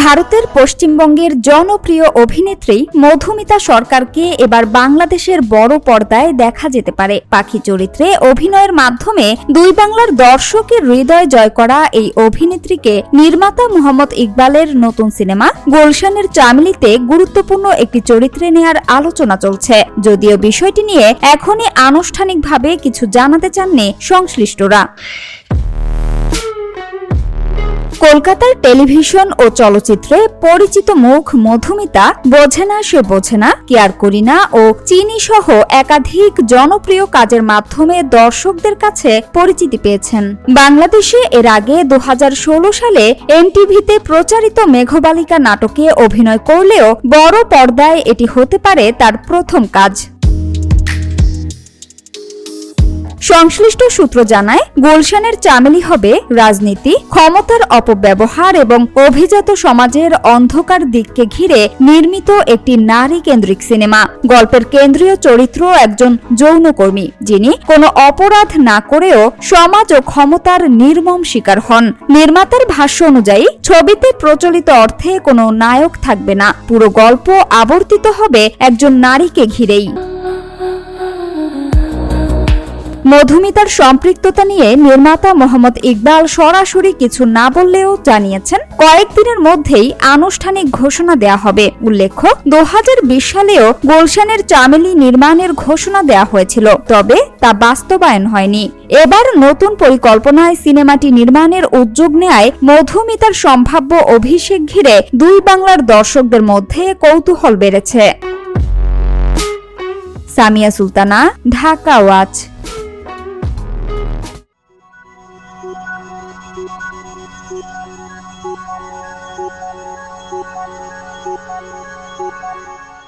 ভারতের পশ্চিমবঙ্গের জনপ্রিয় অভিনেত্রী মধুমিতা সরকারকে এবার বাংলাদেশের বড় পর্দায় দেখা যেতে পারে। পাখি চরিত্রে অভিনয়ের মাধ্যমে দুই বাংলার দর্শকের হৃদয় জয় করা এই অভিনেত্রীকে নির্মাতা মোহাম্মদ ইকবালের নতুন সিনেমা গুলশানের চামেলিতে গুরুত্বপূর্ণ একটি চরিত্রে নেয়ার আলোচনা চলছে। যদিও বিষয়টি নিয়ে এখনই আনুষ্ঠানিকভাবে কিছু জানাতে চাননি সংশ্লিষ্টরা। কলকাতার টেলিভিশন ও চলচ্চিত্রে পরিচিত মুখ মধুমিতা বোঝে না সে বোঝে না, কেয়ার করি না ও চিনি সহ একাধিক জনপ্রিয় কাজের মাধ্যমে দর্শকদের কাছে পরিচিতি পেয়েছেন। বাংলাদেশে এর আগে 2016 সালে এনটিভিতে প্রচারিত মেঘবালিকা নাটকে অভিনয় করলেও বড় পর্দায় এটি হতে পারে তার প্রথম কাজ। সংশ্লিষ্ট সূত্র জানায়, গুলশানের চামেলি হবে রাজনীতি, ক্ষমতার অপব্যবহার এবং অভিজাত সমাজের অন্ধকার দিককে ঘিরে নির্মিত একটি নারী কেন্দ্রিক সিনেমা। গল্পের কেন্দ্রীয় চরিত্র একজন যৌনকর্মী, যিনি কোনো অপরাধ না করেও সমাজ ও ক্ষমতার নির্মম শিকার হন। নির্মাতার ভাষ্য অনুযায়ী ছবিতে প্রচলিত অর্থে কোনো নায়ক থাকবে না, পুরো গল্প আবর্তিত হবে একজন নারীকে ঘিরেই। মধুমিতার সম্পৃক্ততা নিয়ে নির্মাতা মোহাম্মদ ইকবাল সরাসরি কিছু না বললেও জানিয়েছেন, কয়েকদিনের মধ্যেই আনুষ্ঠানিক ঘোষণা দেয়া হবে। উল্লেখ্য, 2020 সালেও গুলশানের চামেলি নির্মাণের ঘোষণা দেয়া হয়েছিল, তবে তা বাস্তবায়ন হয়নি। এবার নতুন পরিকল্পনায় সিনেমাটি নির্মাণের উদ্যোগ নেয় মধুমিতার সম্ভাব্য অভিষেক ঘিরে দুই বাংলার দর্শকদের মধ্যে কৌতূহল বেড়েছে। Samia Sultana, Dhaka watch. Thank you.